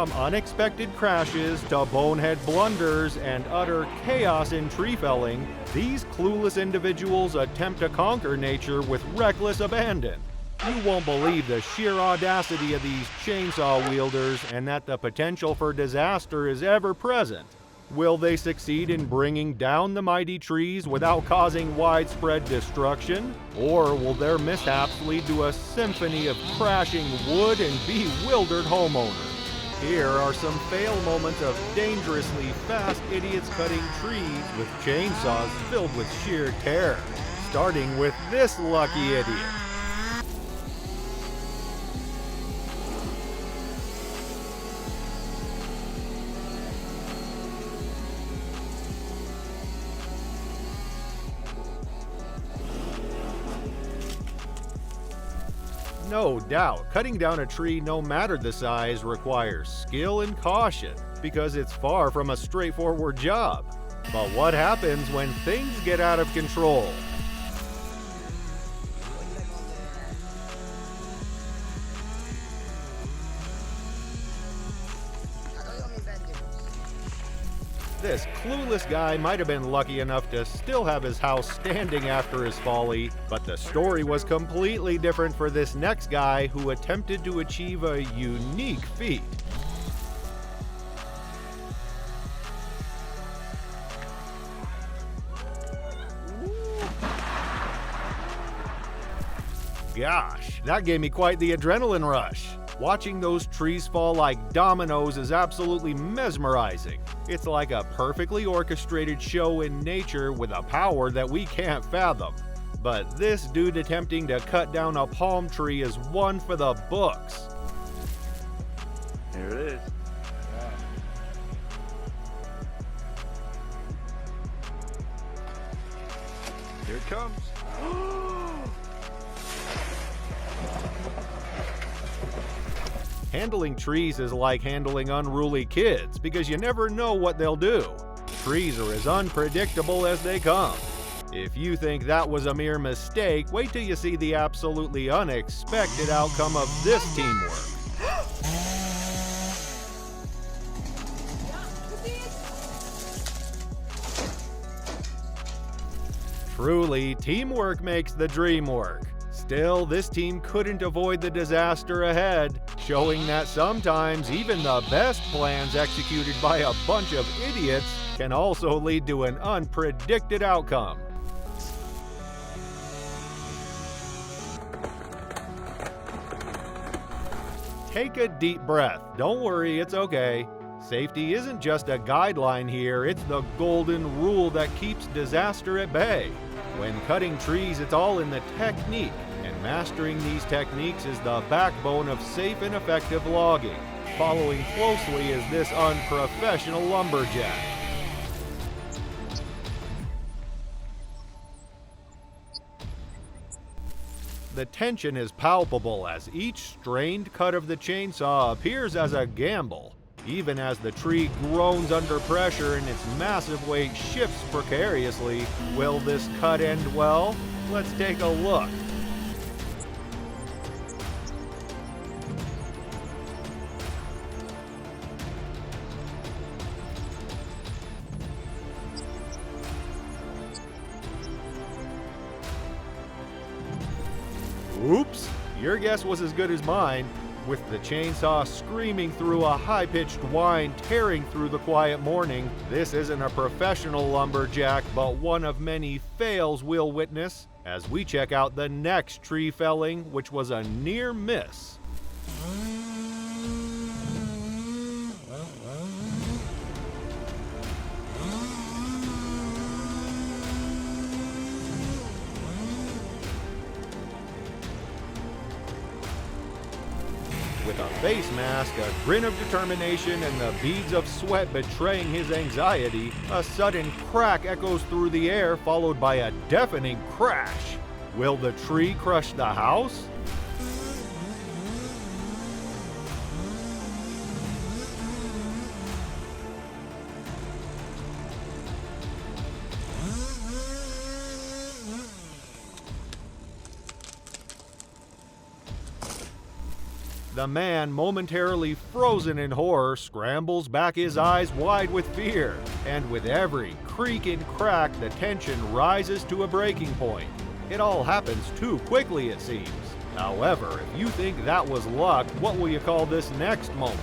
From unexpected crashes to bonehead blunders and utter chaos in tree felling, these clueless individuals attempt to conquer nature with reckless abandon. You won't believe the sheer audacity of these chainsaw wielders and that the potential for disaster is ever present. Will they succeed in bringing down the mighty trees without causing widespread destruction? Or will their mishaps lead to a symphony of crashing wood and bewildered homeowners? Here are some fail moments of dangerously fast idiots cutting trees with chainsaws filled with sheer terror. Starting with this lucky idiot. No doubt, cutting down a tree, no matter the size, requires skill and caution because it's far from a straightforward job. But what happens when things get out of control? This clueless guy might have been lucky enough to still have his house standing after his folly, but the story was completely different for this next guy who attempted to achieve a unique feat. Gosh, that gave me quite the adrenaline rush. Watching those trees fall like dominoes is absolutely mesmerizing. It's like a perfectly orchestrated show in nature with a power that we can't fathom. But this dude attempting to cut down a palm tree is one for the books. Here it is. Here it comes. Handling trees is like handling unruly kids because you never know what they'll do. Trees are as unpredictable as they come. If you think that was a mere mistake, wait till you see the absolutely unexpected outcome of this teamwork. Truly, teamwork makes the dream work. Still, this team couldn't avoid the disaster ahead, showing that sometimes even the best plans executed by a bunch of idiots can also lead to an unpredicted outcome. Take a deep breath. Don't worry, it's okay. Safety isn't just a guideline here, it's the golden rule that keeps disaster at bay. When cutting trees, it's all in the technique, and mastering these techniques is the backbone of safe and effective logging. Following closely is this unprofessional lumberjack. The tension is palpable as each strained cut of the chainsaw appears as a gamble. Even as the tree groans under pressure and its massive weight shifts precariously, will this cut end well? Let's take a look. Oops, your guess was as good as mine. With the chainsaw screaming through a high-pitched whine tearing through the quiet morning, this isn't a professional lumberjack, but one of many fails we'll witness as we check out the next tree felling, which was a near miss. With a face mask, a grin of determination, and the beads of sweat betraying his anxiety, a sudden crack echoes through the air, followed by a deafening crash. Will the tree crush the house? The man, momentarily frozen in horror, scrambles back, his eyes wide with fear, and with every creak and crack, the tension rises to a breaking point. It all happens too quickly, it seems. However, if you think that was luck, what will you call this next moment?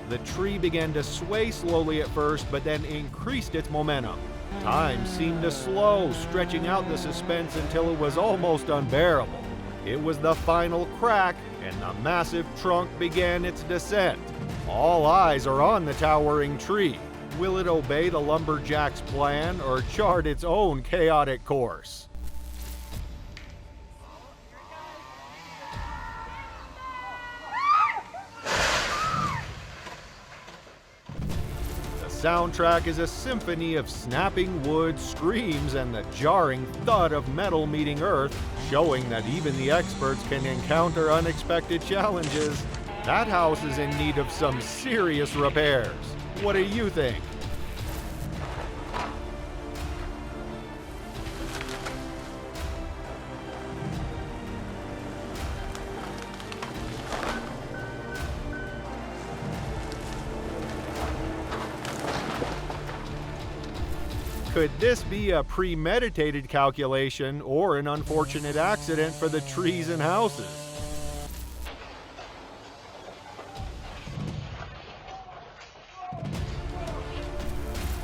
The tree began to sway slowly at first, but then increased its momentum. Time seemed to slow, stretching out the suspense until it was almost unbearable. It was the final crack, and the massive trunk began its descent. All eyes are on the towering tree. Will it obey the lumberjack's plan or chart its own chaotic course? The soundtrack is a symphony of snapping wood, screams, and the jarring thud of metal meeting earth, showing that even the experts can encounter unexpected challenges. That house is in need of some serious repairs. What do you think? Could this be a premeditated calculation or an unfortunate accident for the trees and houses?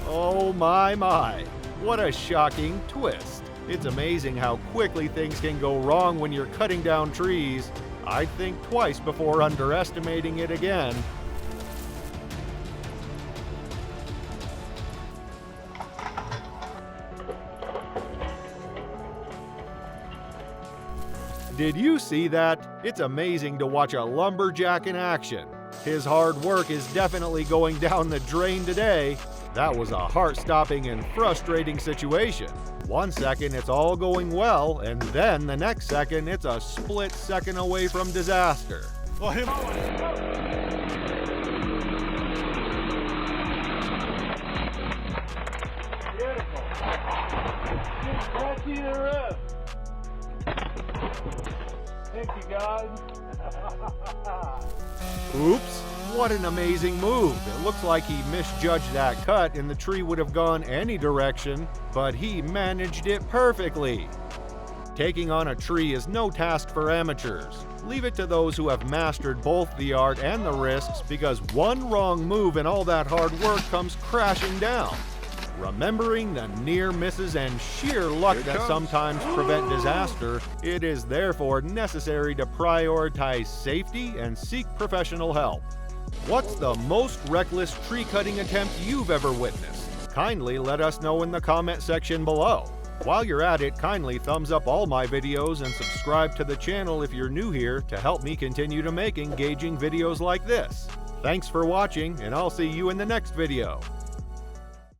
Oh my! What a shocking twist. It's amazing how quickly things can go wrong when you're cutting down trees. I'd think twice before underestimating it again. Did you see that? It's amazing to watch a lumberjack in action. His hard work is definitely going down the drain today. That was a heart-stopping and frustrating situation. One second it's all going well, and then the next second it's a split second away from disaster. Thank you, guys. Oops, what an amazing move. It looks like he misjudged that cut and the tree would have gone any direction, but he managed it perfectly. Taking on a tree is no task for amateurs. Leave it to those who have mastered both the art and the risks, because one wrong move and all that hard work comes crashing down. Remembering the near misses and sheer luck that sometimes prevent disaster, it is therefore necessary to prioritize safety and seek professional help. What's the most reckless tree cutting attempt you've ever witnessed? Kindly let us know in the comment section below. While you're at it, kindly thumbs up all my videos and subscribe to the channel if you're new here to help me continue to make engaging videos like this. Thanks for watching, and I'll see you in the next video.